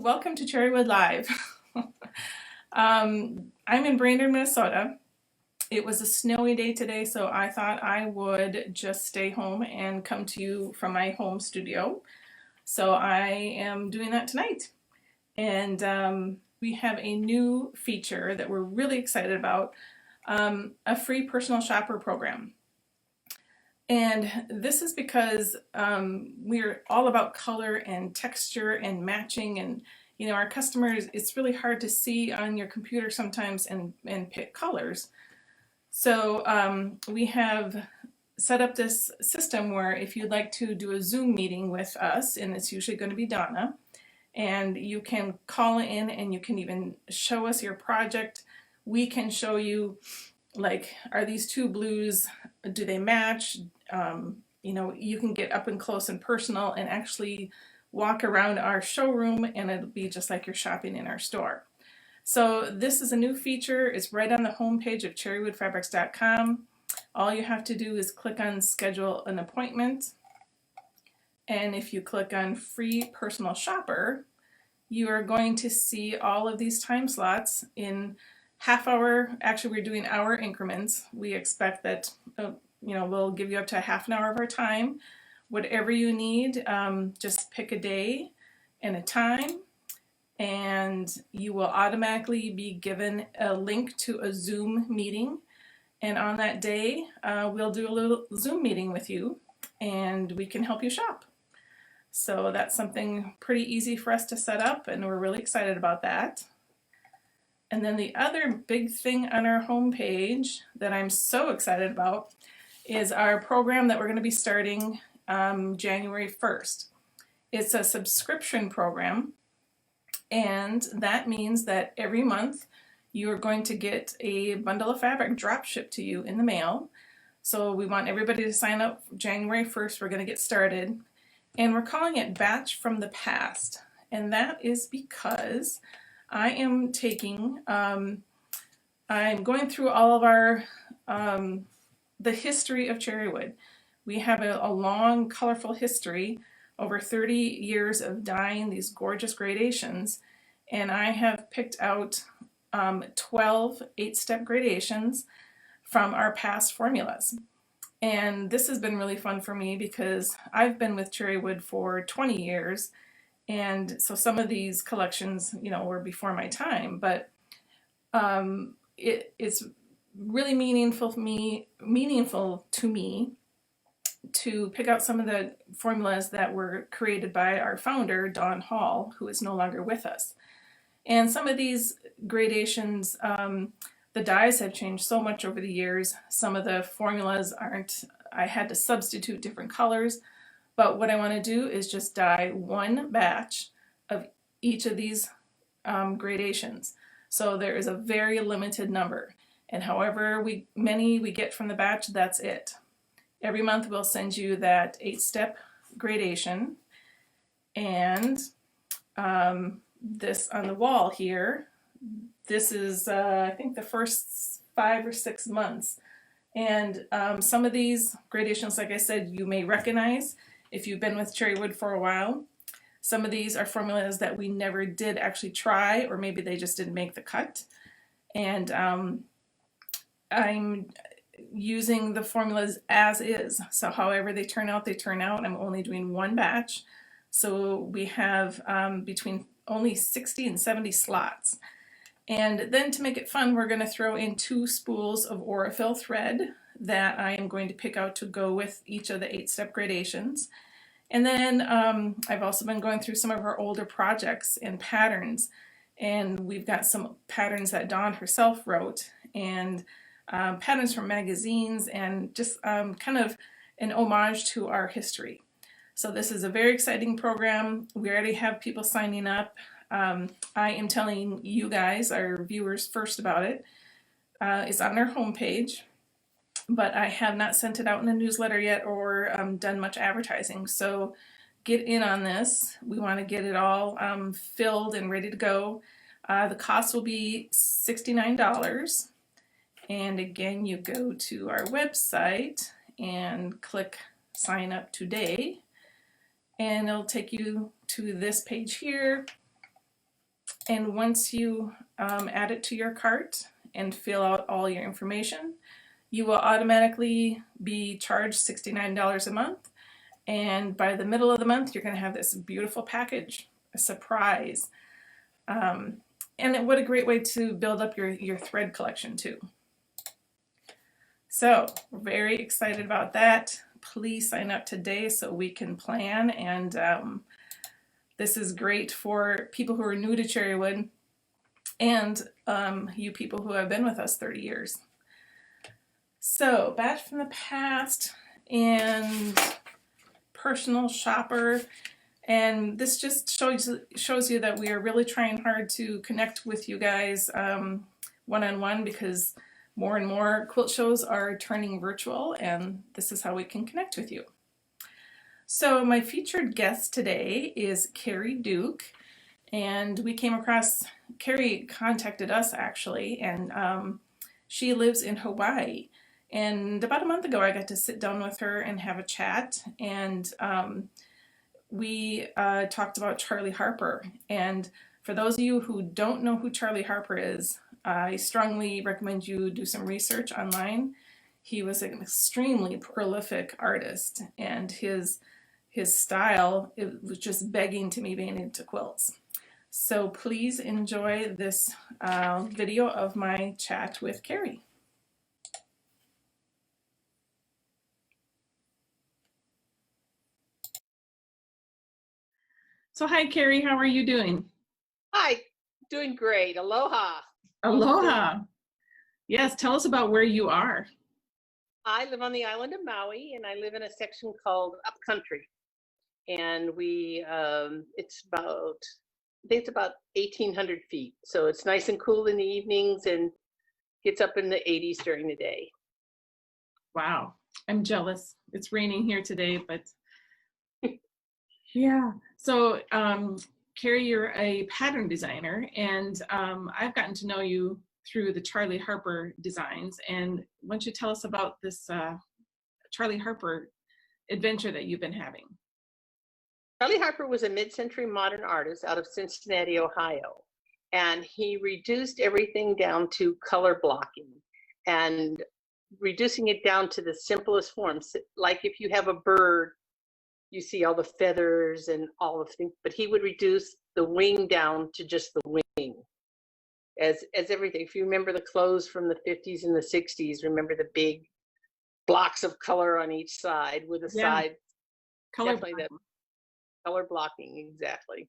Welcome to Cherrywood Live. I'm in Brainerd, Minnesota. It was a snowy day today, so I thought I would just stay home and come to you from my home studio. So I am doing that tonight. And we have a new feature that we're really excited about, a free personal shopper program. And this is because we're all about color and texture and matching, and our customers, it's really hard to see on your computer sometimes and pick colors. So we have set up this system where if you'd like to do a Zoom meeting with us, and it's usually going to be Donna, and you can call in and you can even show us your project. We can show you, like, are these two blues, do they match? You can get up and close and personal and actually walk around our showroom, and it'll be just like you're shopping in our store. So this is a new feature. It's right on the homepage of cherrywoodfabrics.com. All you have to do is click on schedule an appointment, and if you click on free personal shopper, you are going to see all of these time slots in half hour. Actually, we're doing hour increments. We expect that we'll give you up to a half an hour of our time. Whatever you need, just pick a day and a time, and you will automatically be given a link to a Zoom meeting. And on that day, we'll do a little Zoom meeting with you, and we can help you shop. So that's something pretty easy for us to set up, and we're really excited about that. And then the other big thing on our homepage that I'm so excited about is our program that we're going to be starting January 1st. It's a subscription program, and that means that every month you are going to get a bundle of fabric drop shipped to you in the mail. So we want everybody to sign up. January 1st, we're going to get started, and we're calling it Batch from the Past. And that is because I am I'm going through all of our the history of Cherrywood. We have a long, colorful history, over 30 years of dyeing these gorgeous gradations, and I have picked out 12 8-step gradations from our past formulas. And this has been really fun for me because I've been with Cherrywood for 20 years, and so some of these collections, were before my time, but it's really meaningful to me to pick out some of the formulas that were created by our founder, Dawn Hall, who is no longer with us. And some of these gradations, the dyes have changed so much over the years. Some of the formulas I had to substitute different colors. But what I want to do is just dye one batch of each of these gradations. So there is a very limited number. And however many we get from the batch, that's it. Every month we'll send you that 8-step gradation. And this on the wall here, this is I think the first 5 or 6 months. And some of these gradations, like I said, you may recognize if you've been with Cherrywood for a while. Some of these are formulas that we never did actually try, or maybe they just didn't make the cut. And I'm using the formulas as is. So however they turn out, they turn out. I'm only doing one batch. So we have between only 60 and 70 slots. And then to make it fun, we're going to throw in 2 spools of Aurifil thread that I am going to pick out to go with each of the 8-step gradations. And then I've also been going through some of our older projects and patterns. And we've got some patterns that Dawn herself wrote, and patterns from magazines, and just kind of an homage to our history. So this is a very exciting program. We already have people signing up. I am telling you guys, our viewers, first about it. It's on their homepage, but I have not sent it out in a newsletter yet or done much advertising. So get in on this. We want to get it all filled and ready to go. The cost will be $69. And again, you go to our website and click sign up today. And it'll take you to this page here. And once you add it to your cart and fill out all your information, you will automatically be charged $69 a month. And by the middle of the month, you're going to have this beautiful package, a surprise. And what a great way to build up your thread collection too. So we're very excited about that. Please sign up today so we can plan. And this is great for people who are new to Cherrywood and you people who have been with us 30 years. So back from the past and personal shopper. And this just shows you that we are really trying hard to connect with you guys one-on-one, because more and more quilt shows are turning virtual, and this is how we can connect with you. So my featured guest today is Carrie Duke, and we came across, Keri contacted us actually, and she lives in Hawaii. And about a month ago, I got to sit down with her and have a chat, and we talked about Charley Harper. And for those of you who don't know who Charley Harper is, I strongly recommend you do some research online. He was an extremely prolific artist, and his style, it was just begging to me being into quilts. So please enjoy this video of my chat with Keri. So hi, Keri, how are you doing? Hi, doing great. Aloha. Aloha. Yes, tell us about where you are. I live on the island of Maui, and I live in a section called Upcountry. And we, it's about, I think it's about 1,800 feet. So it's nice and cool in the evenings and gets up in the 80s during the day. Wow, I'm jealous. It's raining here today, but yeah. So Keri, you're a pattern designer, and I've gotten to know you through the Charley Harper designs. And why don't you tell us about this Charley Harper adventure that you've been having? Charley Harper was a mid-century modern artist out of Cincinnati, Ohio. And he reduced everything down to color blocking and reducing it down to the simplest forms. Like if you have a bird, you see all the feathers and all of things, but he would reduce the wing down to just the wing as everything. If you remember the clothes from the 50s and the 60s, remember the big blocks of color on each side with a side. Color definitely blocking. The color blocking, exactly.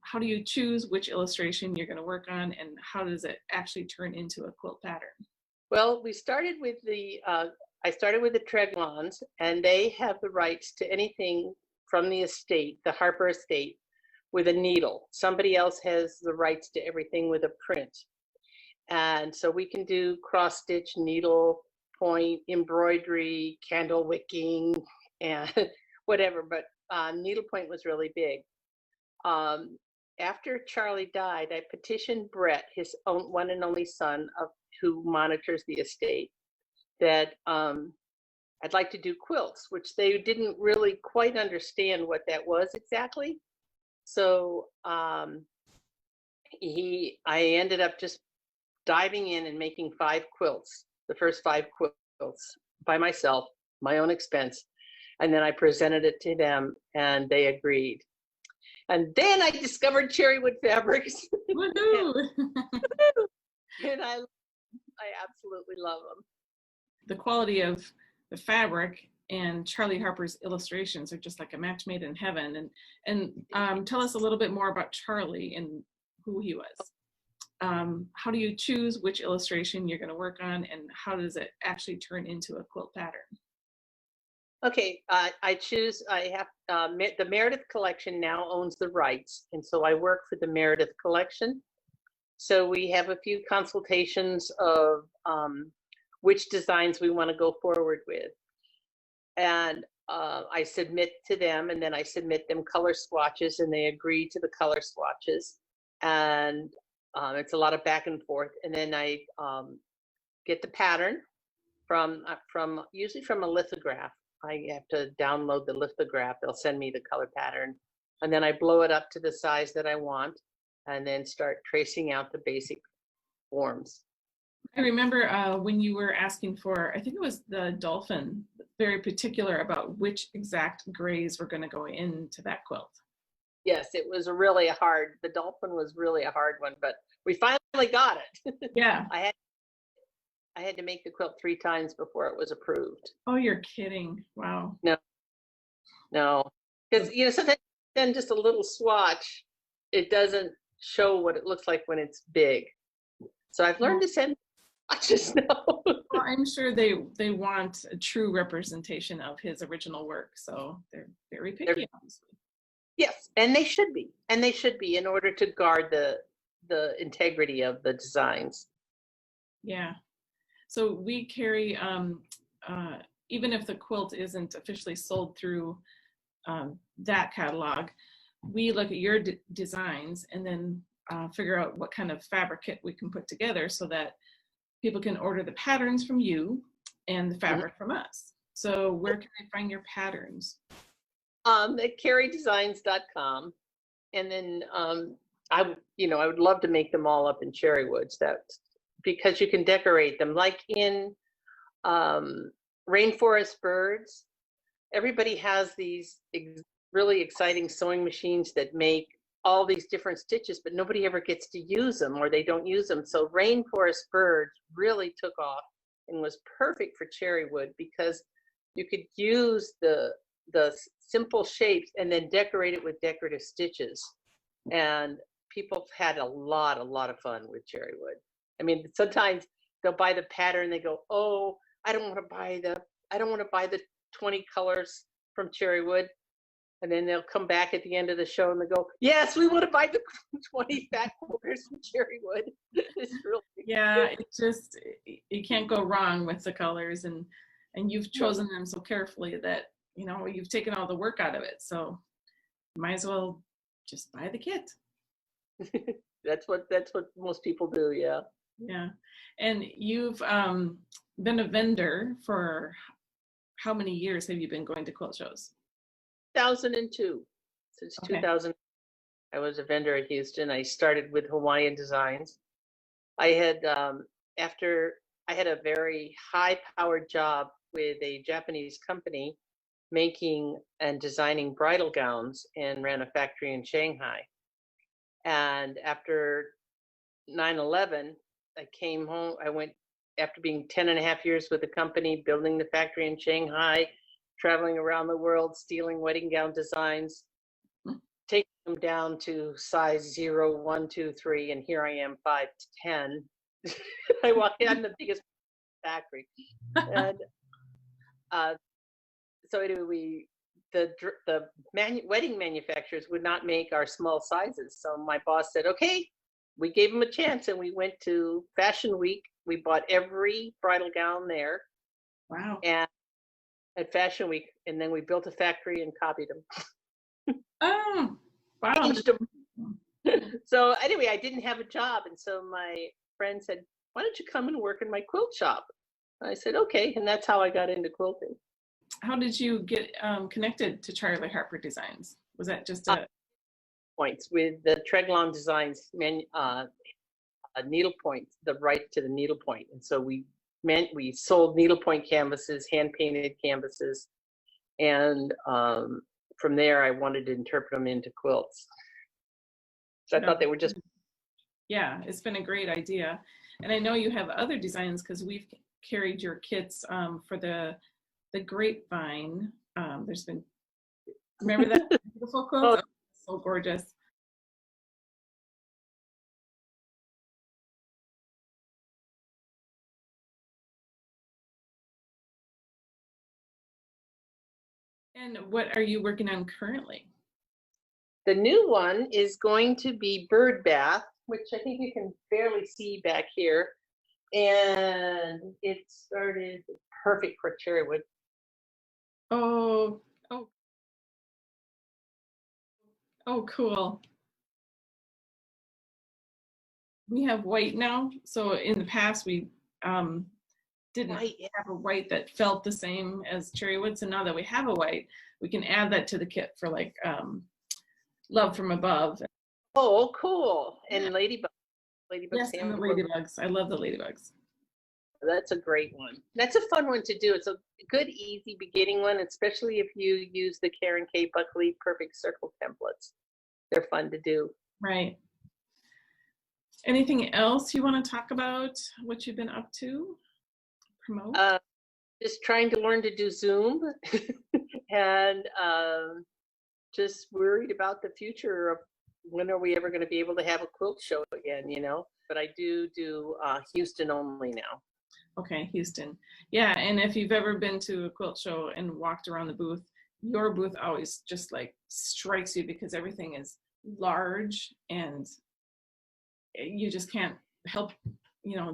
How do you choose which illustration you're going to work on, and how does it actually turn into a quilt pattern? Well, we started with the, I started with the Treglons, and they have the rights to anything from the estate, the Harper estate, with a needle. Somebody else has the rights to everything with a print. And so we can do cross stitch, needle point, embroidery, candle wicking, and whatever, but needlepoint was really big. After Charley died, I petitioned Brett, his own one and only son, who monitors the estate, that I'd like to do quilts, which they didn't really quite understand what that was exactly. So I ended up just diving in and making 5 quilts, the first 5 quilts by myself, my own expense. And then I presented it to them and they agreed. And then I discovered Cherrywood fabrics. Woohoo! And I absolutely love them. The quality of the fabric and Charley Harper's illustrations are just like a match made in heaven. And tell us a little bit more about Charley and who he was. How do you choose which illustration you're going to work on, and how does it actually turn into a quilt pattern? Okay, I have the Meredith Collection now owns the rights, and so I work for the Meredith Collection. So we have a few consultations of which designs we want to go forward with. And I submit to them, and then I submit them color swatches, and they agree to the color swatches. And it's a lot of back and forth. And then I get the pattern from usually from a lithograph. I have to download the lithograph. They'll send me the color pattern, and then I blow it up to the size that I want, and then start tracing out the basic forms. I remember when you were asking for, I think it was the dolphin, very particular about which exact grays were going to go into that quilt. Yes, it was really hard. The dolphin was really a hard one, but we finally got it. Yeah. I had to make the quilt 3 times before it was approved. Oh, you're kidding. Wow. No, because sometimes then just a little swatch, it doesn't show what it looks like when it's big. So I've learned to send swatches now. Well, I'm sure they want a true representation of his original work, so they're very picky, obviously. Yes, and they should be. And they should be in order to guard the integrity of the designs. Yeah. So we carry, even if the quilt isn't officially sold through that catalog, we look at your designs and then figure out what kind of fabric kit we can put together so that people can order the patterns from you and the fabric from us. So where can I find your patterns? At KeriDesigns.com. And then I would love to make them all up in cherry woods. That's because you can decorate them, like in Rainforest Birds. Everybody has these really exciting sewing machines that make all these different stitches, but nobody ever gets to use them, or they don't use them. So Rainforest Birds really took off and was perfect for cherry wood because you could use the simple shapes and then decorate it with decorative stitches. And people had a lot of fun with cherry wood. I mean, sometimes they'll buy the pattern, they go, "Oh, I don't want to buy the 20 colors from cherry wood." And then they'll come back at the end of the show and they go, "Yes, we want to buy the 20 fat colors from cherry wood." It's really you can't go wrong with the colors, and you've chosen them so carefully that you've taken all the work out of it. So you might as well just buy the kit. That's what most people do. Yeah. Yeah. And you've been a vendor for how many years have you been going to quilt shows? 2002. Since 2000, I was a vendor at Houston. I started with Hawaiian Designs. I had after I had a very high-powered job with a Japanese company making and designing bridal gowns, and ran a factory in Shanghai. And after 9/11, I came home. I went after being 10.5 years with the company, building the factory in Shanghai, traveling around the world, stealing wedding gown designs, taking them down to size 0, 1, 2, 3, and here I am 5 to 10. I'm the biggest factory. And so anyway, the wedding manufacturers would not make our small sizes. So my boss said, "Okay." We gave them a chance, and we went to Fashion Week. We bought every bridal gown there. Wow. And at Fashion Week, and then we built a factory and copied them. Oh, wow. So anyway, I didn't have a job, and so my friend said, "Why don't you come and work in my quilt shop?" I said, "Okay," and that's how I got into quilting. How did you get connected to Charley Harper Designs? Was that just a points with the Treglon Designs needlepoint, the right to the needlepoint, and so we sold needlepoint canvases, hand painted canvases, and from there I wanted to interpret them into quilts. So I thought they were just it's been a great idea. And I know you have other designs because we've carried your kits for the the grapevine. There's been, remember that beautiful quilt? Oh, Oh, so gorgeous. And what are you working on currently? the new one is going to be bird bath, which I think you can barely see back here. And it started perfect for cherry wood. Oh, oh, oh, cool. We have white now. So in the past, we didn't White, yeah. have a white that felt the same as cherry wood. So now that we have a white, we can add that to the kit for like love from above. Oh, cool. And ladybugs. Ladybugs Yes, and the ladybugs. I love the ladybugs. That's a great one. That's a fun one to do. It's a good, easy beginning one, especially if you use the Karen K. Buckley Perfect Circle templates. They're fun to do. Right. Anything else you want to talk about? What you've been up to? Promote? Just trying to learn to do Zoom and just worried about the future of when are we ever going to be able to have a quilt show again, you know? But I do Houston only now. Okay, Houston. Yeah, and if you've ever been to a quilt show and walked around the booth, your booth always just like strikes you because everything is large and you just can't help,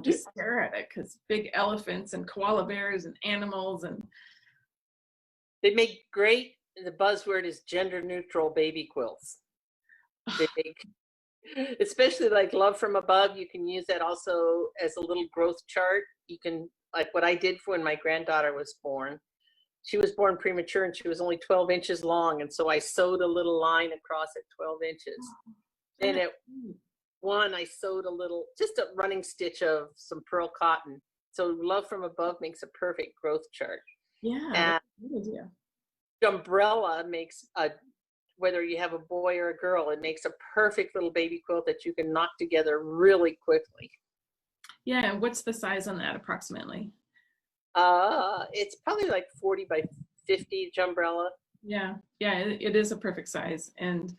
just stare at it because big elephants and koala bears and animals and they make great, the buzzword is gender neutral baby quilts. They make, especially like Love from Above, you can use that also as a little growth chart. You can, like what I did for when my granddaughter was born. She was born premature and she was only 12 inches long. And so I sewed a little line across at 12 inches. And at one, I sewed a little, just a running stitch of some pearl cotton. So Love from Above makes a perfect growth chart. yeah, And that's a good idea. the umbrella makes a, whether you have a boy or a girl, it makes a perfect little baby quilt that you can knock together really quickly. Yeah, and what's the size on that approximately? It's probably like 40 by 50 umbrella. Yeah, it is a perfect size, and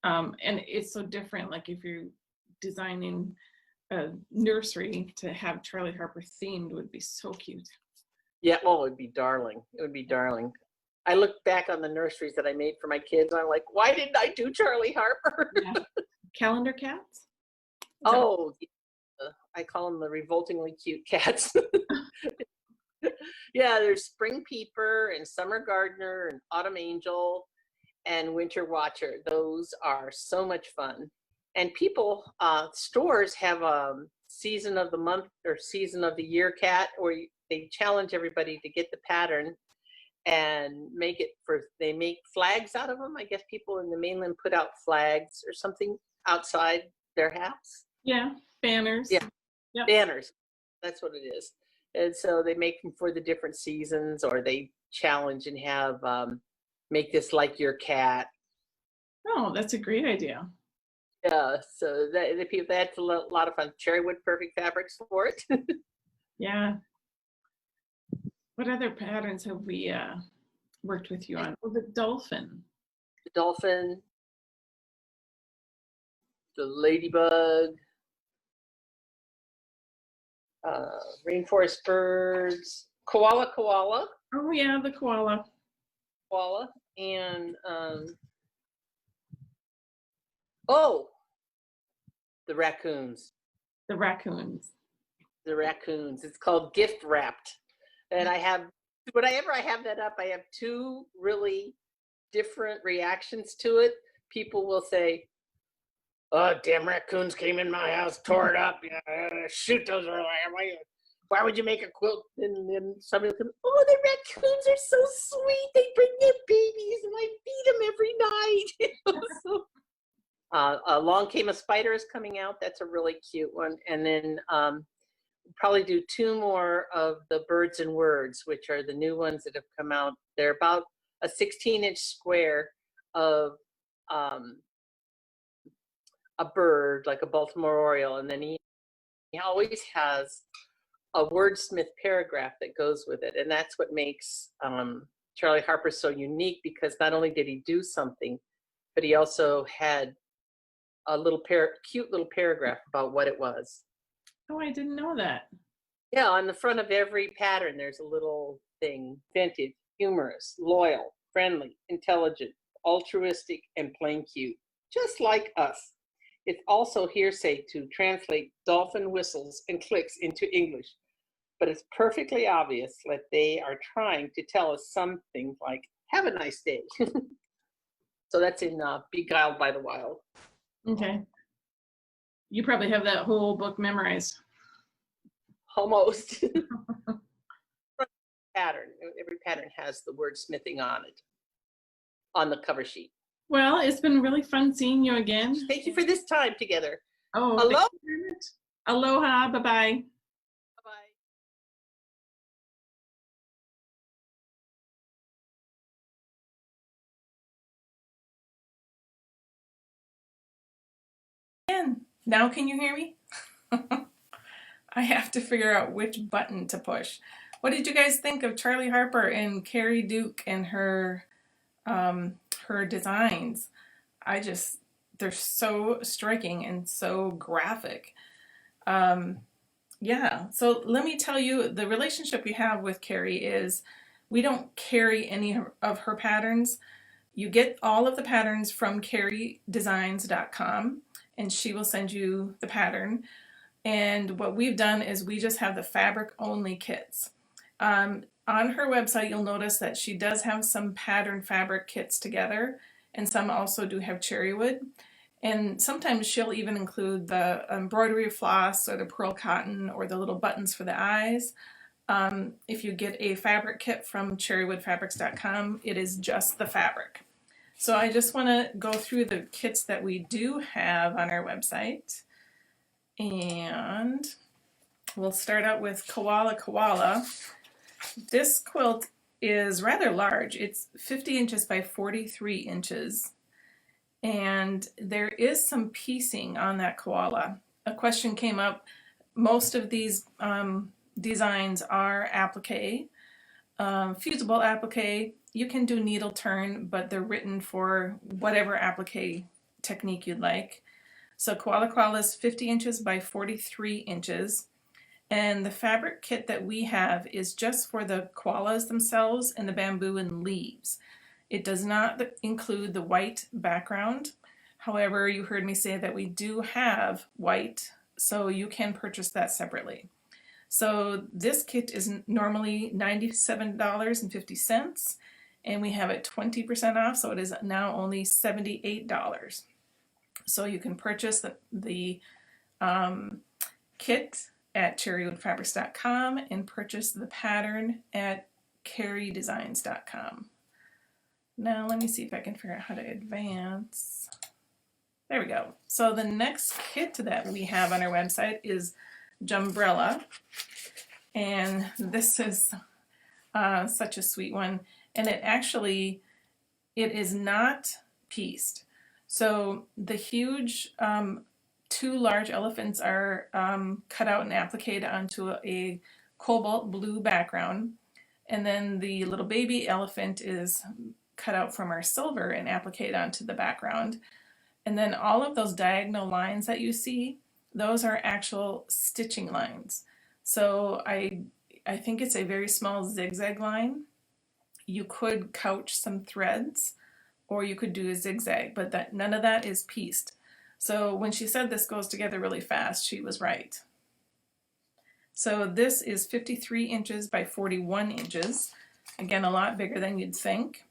it's so different. Like if you're designing a nursery, to have Charley Harper themed would be so cute. Yeah, well, it would be darling. It would be darling. I look back on the nurseries that I made for my kids, and I'm like, why didn't I do Charley Harper? Yeah. Calendar cats? Oh, I call them the revoltingly cute cats. Yeah, there's Spring Peeper and Summer Gardener and Autumn Angel and Winter Watcher. Those are so much fun. And people, stores have a season of the month or season of the year cat, or they challenge everybody to get the pattern and make it for, they make flags out of them. I guess people in the mainland put out flags or something outside their house. Yeah, banners. Yeah, yep. Banners. That's what it is. And so they make them for the different seasons, or they challenge and have make this like your cat. Oh, that's a great idea. Yeah, so the people, that's a lot of fun. Cherry wood perfect fabrics for it. Yeah. What other patterns have we worked with you on? Oh, the dolphin. The dolphin, the ladybug, rainforest birds, koala, Oh yeah, the koala. and oh, the raccoons. The raccoons. The raccoons. It's called gift wrapped. And I have, whenever I have that up, I have two really different reactions to it. People will say, oh, damn raccoons came in my house, tore it up. Shoot those. Why would you make a quilt? And then somebody will come, oh, the raccoons are so sweet. They bring their babies and I feed them every night. So, Along Came a Spider is coming out. That's a really cute one. And then probably do two more of the Birds and Words, which are the new ones that have come out. They're about a 16-inch square of a bird, like a Baltimore Oriole, and then he always has a wordsmith paragraph that goes with it. And that's what makes Charley Harper so unique, because not only did he do something, but he also had a cute little paragraph about what it was. Oh, I didn't know that. Yeah, on the front of every pattern, there's a little thing: inventive, humorous, loyal, friendly, intelligent, altruistic, and plain cute, just like us. It's also hearsay to translate dolphin whistles and clicks into English, but it's perfectly obvious that they are trying to tell us something like, have a nice day. So that's in Beguiled by the Wild. Okay. You probably have that whole book memorized. Almost. Pattern. Every pattern has the word smithing on it, on the cover sheet. Well, it's been really fun seeing you again. Thank you for this time together. Oh, Aloha. Aloha. Bye-bye. Bye-bye. Now can you hear me? I have to figure out which button to push. What did you guys think of Charley Harper and Carrie Duke and her designs? They're so striking and so graphic. Yeah, so let me tell you, the relationship we have with Keri is we don't carry any of her patterns. You get all of the patterns from keridesigns.com, and she will send you the pattern. And what we've done is we just have the fabric only kits. On her website, you'll notice that she does have some pattern fabric kits together, and some also do have cherry wood. And sometimes she'll even include the embroidery floss or the pearl cotton or the little buttons for the eyes. If you get a fabric kit from cherrywoodfabrics.com, it is just the fabric. So I just want to go through the kits that we do have on our website. And we'll start out with Koala Koala. This quilt is rather large. It's 50 inches by 43 inches. And there is some piecing on that koala. A question came up. Most of these designs are applique, fusible applique. You can do needle turn, but they're written for whatever applique technique you'd like. So Koala Koala is 50 inches by 43 inches. And the fabric kit that we have is just for the koalas themselves and the bamboo and leaves. It does not include the white background. However, you heard me say that we do have white, so you can purchase that separately. So this kit is normally $97.50, and we have it 20% off, so it is now only $78. So you can purchase the kit at cherrywoodfabrics.com and purchase the pattern at keridesigns.com. Now let me see if I can figure out how to advance. There we go. So the next kit that we have on our website is Jumbrella, and this is such a sweet one. And it is not pieced. So the huge two large elephants are cut out and appliqued onto a cobalt blue background, and then the little baby elephant is cut out from our silver and appliqued onto the background. And then all of those diagonal lines that you see, those are actual stitching lines. So I think it's a very small zigzag line. You could couch some threads, or you could do a zigzag, but none of that is pieced. So when she said this goes together really fast, she was right. So this is 53 inches by 41 inches. Again, a lot bigger than you'd think.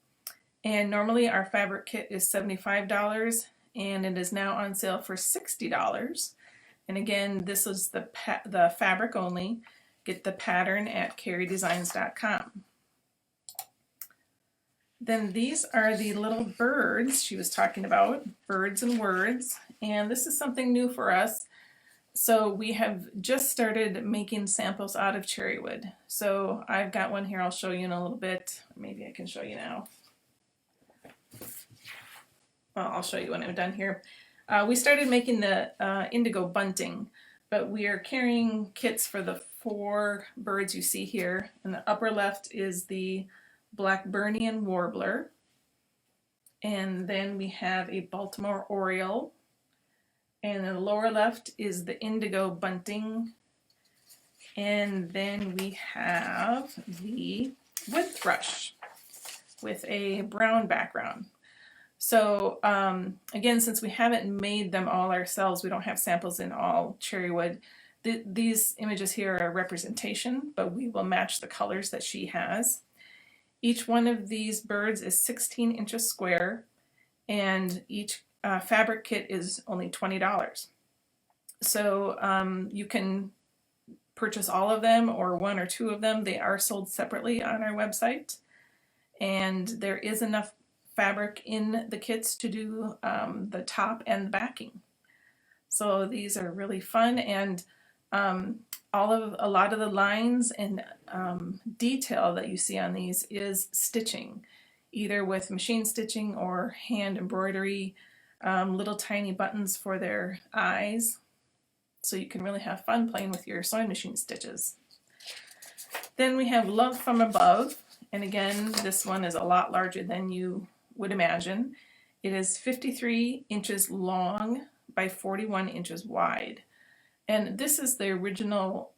And normally our fabric kit is $75, and it is now on sale for $60. And again, this is the fabric only. Get the pattern at keridesigns.com. Then these are the little birds she was talking about, birds and words. And this is something new for us. So we have just started making samples out of cherry wood. So I've got one here I'll show you in a little bit. Maybe I can show you now. Well, I'll show you when I'm done here. We started making the indigo bunting, but we are carrying kits for the four birds you see here. In the upper left is the Blackburnian warbler, and then we have a Baltimore oriole, and in the lower left is the indigo bunting, and then we have the wood thrush with a brown background. So again, since we haven't made them all ourselves, we don't have samples in all cherry wood. These images here are a representation, but we will match the colors that she has. Each one of these birds is 16 inches square, and each fabric kit is only $20. So you can purchase all of them or one or two of them. They are sold separately on our website, and there is enough fabric in the kits to do the top and the backing. So these are really fun, and a lot of the lines and detail that you see on these is stitching, either with machine stitching or hand embroidery, little tiny buttons for their eyes. So you can really have fun playing with your sewing machine stitches. Then we have Love from Above, and again, this one is a lot larger than you would imagine. It is 53 inches long by 41 inches wide. And this is the original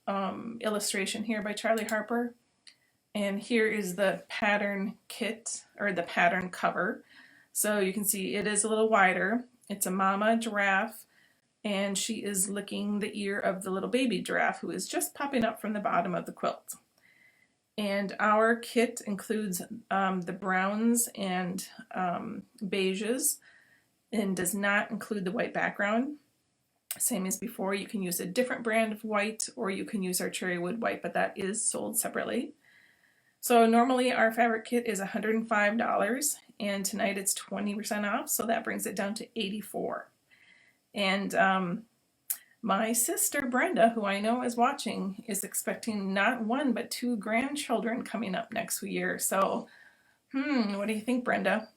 illustration here by Charley Harper. And here is the pattern kit, or the pattern cover. So you can see it is a little wider. It's a mama giraffe, and she is licking the ear of the little baby giraffe who is just popping up from the bottom of the quilt. And our kit includes the browns and beiges, and does not include the white background. Same as before, you can use a different brand of white, or you can use our cherry wood white, but that is sold separately. So normally our fabric kit is $105, and tonight it's 20% off, so that brings it down to $84. And my sister Brenda, who I know is watching, is expecting not one but two grandchildren coming up next year. So, what do you think, Brenda?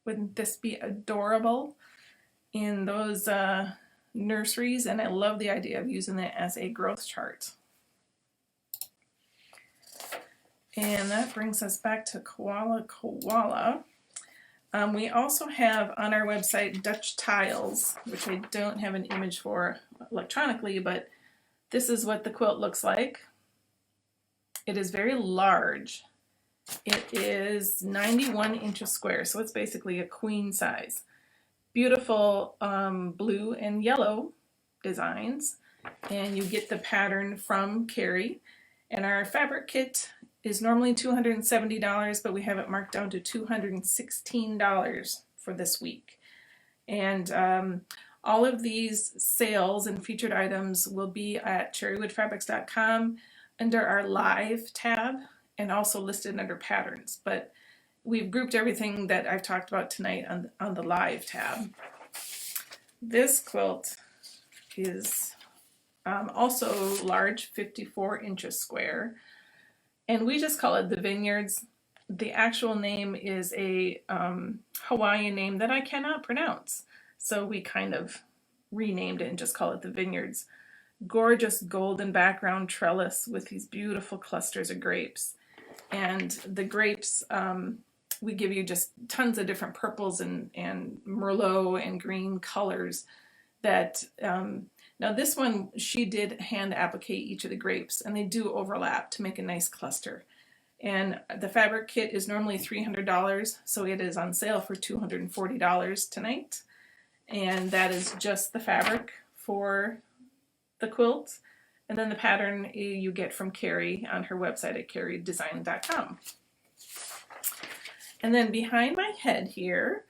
Wouldn't this be adorable in those nurseries? And I love the idea of using it as a growth chart. And that brings us back to Koala Koala. We also have on our website Dutch tiles, which I don't have an image for electronically, but this is what the quilt looks like. It is very large. It is 91 inches square, so it's basically a queen size. Beautiful blue and yellow designs, and you get the pattern from Keri. And our fabric kit is normally $270, but we have it marked down to $216 for this week. And all of these sales and featured items will be at cherrywoodfabrics.com under our live tab, and also listed under patterns. But we've grouped everything that I've talked about tonight on the live tab. This quilt is also large, 54 inches square. And we just call it the Vineyards. The actual name is a Hawaiian name that I cannot pronounce. So we kind of renamed it and just call it the Vineyards. Gorgeous golden background trellis with these beautiful clusters of grapes. And the grapes, we give you just tons of different purples and Merlot and green colors that now this one, she did hand applique each of the grapes, and they do overlap to make a nice cluster. And the fabric kit is normally $300, so it is on sale for $240 tonight. And that is just the fabric for the quilt. And then the pattern you get from Keri on her website at keridesign.com. And then behind my head here,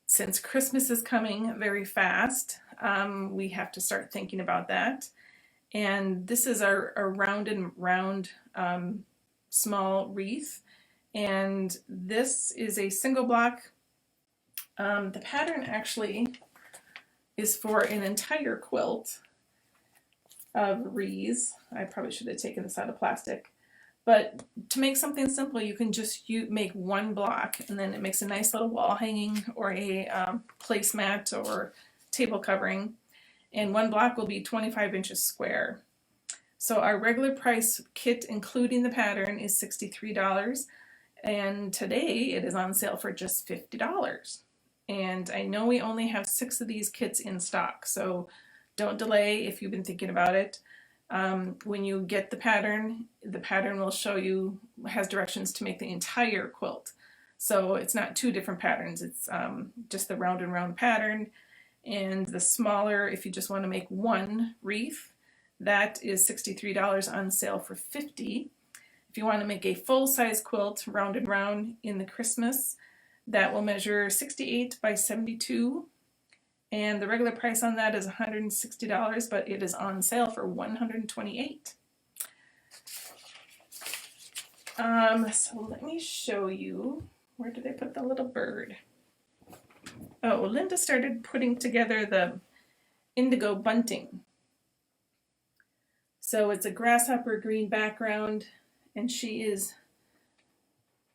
since Christmas is coming very fast, we have to start thinking about that. And this is our round and round small wreath. And this is a single block. The pattern actually is for an entire quilt of wreaths. I probably should have taken this out of plastic. But to make something simple, you can just make one block, and then it makes a nice little wall hanging or a placemat or table covering. And one block will be 25 inches square. So our regular price kit, including the pattern, is $63. And today it is on sale for just $50. And I know we only have 6 of these kits in stock, so don't delay if you've been thinking about it. When you get the pattern will show you, has directions to make the entire quilt. So it's not 2 different patterns, it's just the round and round pattern. And the smaller, if you just want to make one wreath, that is $63 on sale for $50. If you want to make a full-size quilt, round and round in the Christmas, that will measure 68 by 72. And the regular price on that is $160, but it is on sale for $128. So let me show you, where did I put the little bird? Oh, Linda started putting together the indigo bunting. So it's a grasshopper green background, and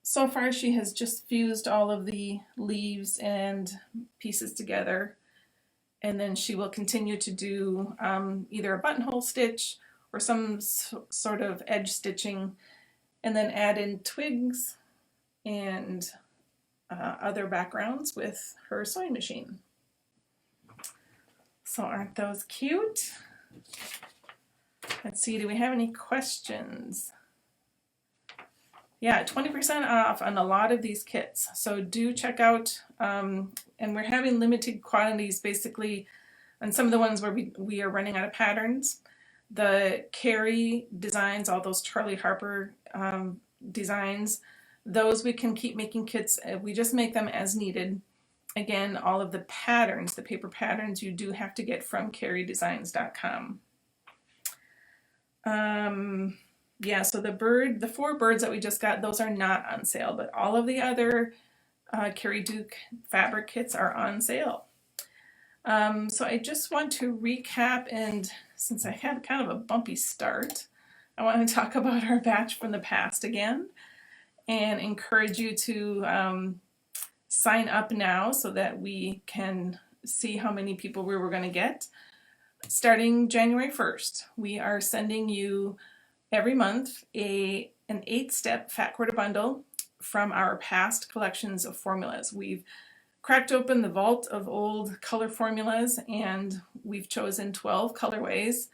so far she has just fused all of the leaves and pieces together, and then she will continue to do either a buttonhole stitch or some sort of edge stitching, and then add in twigs and other backgrounds with her sewing machine. So aren't those cute? Let's see, do we have any questions? Yeah, 20% off on a lot of these kits. So do check out, and we're having limited quantities basically on some of the ones where we are running out of patterns. The Keri designs, all those Charley Harper designs, those we can keep making kits. We just make them as needed. Again, all of the patterns, the paper patterns, you do have to get from keridesigns.com. Yeah, so the 4 birds that we just got, those are not on sale, but all of the other Carrie Duke fabric kits are on sale. So I just want to recap, and since I had kind of a bumpy start, I want to talk about our batch from the past again and encourage you to sign up now so that we can see how many people we were going to get. Starting January 1st, we are sending you every month an 8-step fat quarter bundle from our past collections of formulas. We've cracked open the vault of old color formulas, and we've chosen 12 colorways.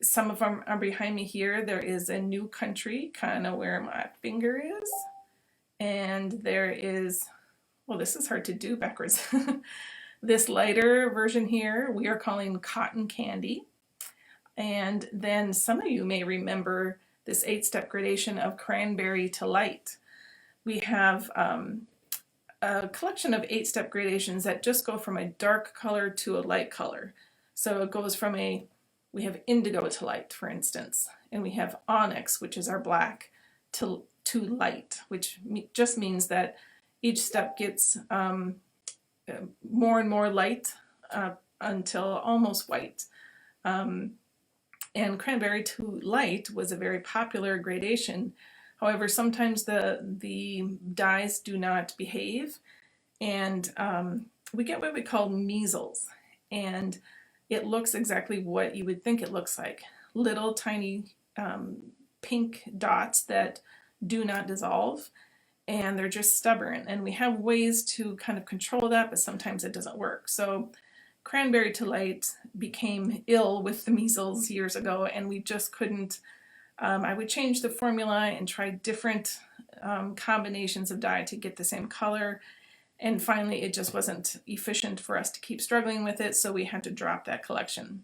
Some of them are behind me here. There is a New Country, kind of where my finger is. And there is, well, this is hard to do backwards. This lighter version here, we are calling Cotton Candy. And then some of you may remember this 8-step gradation of Cranberry to Light. We have a collection of 8-step gradations that just go from a dark color to a light color. So it goes from we have indigo to light, for instance, and we have onyx, which is our black, to light, which just means that each step gets more and more light until almost white. And Cranberry to Light was a very popular gradation. However, sometimes the dyes do not behave, and we get what we call measles, and it looks exactly what you would think it looks like. Little tiny pink dots that do not dissolve, and they're just stubborn. And we have ways to kind of control that, but sometimes it doesn't work. So Cranberry to Light became ill with the measles years ago, and we just couldn't. I would change the formula and try different combinations of dye to get the same color, and finally it just wasn't efficient for us to keep struggling with it, so we had to drop that collection.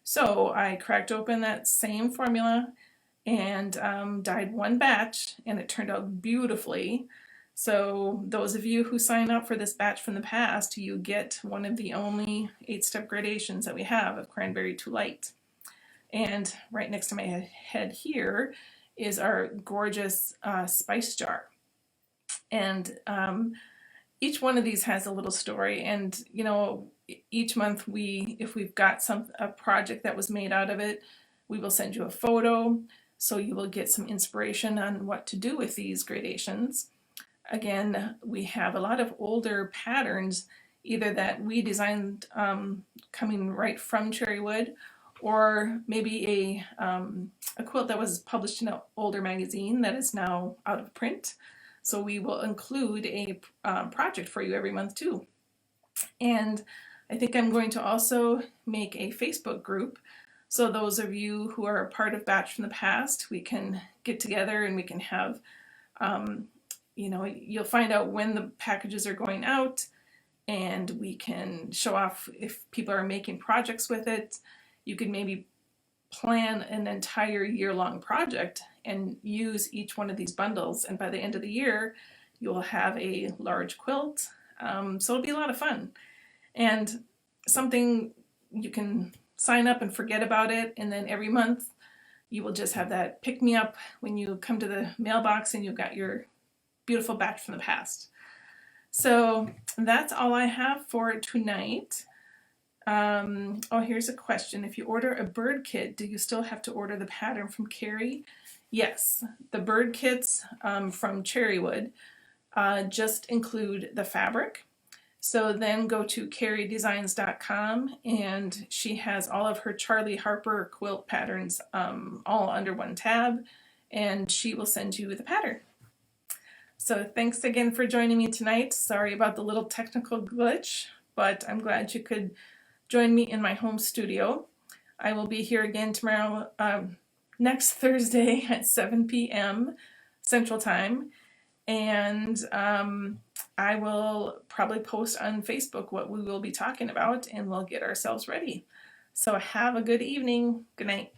So I cracked open that same formula and dyed one batch, and it turned out beautifully. So those of you who sign up for this batch from the past, you get one of the only 8-step gradations that we have of Cranberry to Light. And right next to my head here is our gorgeous spice jar. And each one of these has a little story, and you know, each month if we've got a project that was made out of it, we will send you a photo, so you will get some inspiration on what to do with these gradations. Again, we have a lot of older patterns, either that we designed coming right from cherry wood, or maybe a quilt that was published in an older magazine that is now out of print. So we will include a project for you every month too. And I think I'm going to also make a Facebook group. So those of you who are a part of Batch from the Past, we can get together and we can have, you'll find out when the packages are going out, and we can show off if people are making projects with it. You could maybe plan an entire year-long project and use each one of these bundles, and by the end of the year you'll have a large quilt. So it'll be a lot of fun, and something you can sign up and forget about it, and then every month you will just have that pick me up when you come to the mailbox and you've got your beautiful Batch from the Past. So that's all I have for tonight. Here's a question. If you order a bird kit, do you still have to order the pattern from Keri? Yes, the bird kits from Cherrywood just include the fabric. So then go to keridesigns.com, and she has all of her Charley Harper quilt patterns all under one tab, and she will send you the pattern. So thanks again for joining me tonight. Sorry about the little technical glitch, but I'm glad you could join me in my home studio. I will be here again tomorrow, next Thursday at 7 p.m. Central Time, and I will probably post on Facebook what we will be talking about, and we'll get ourselves ready. So have a good evening. Good night.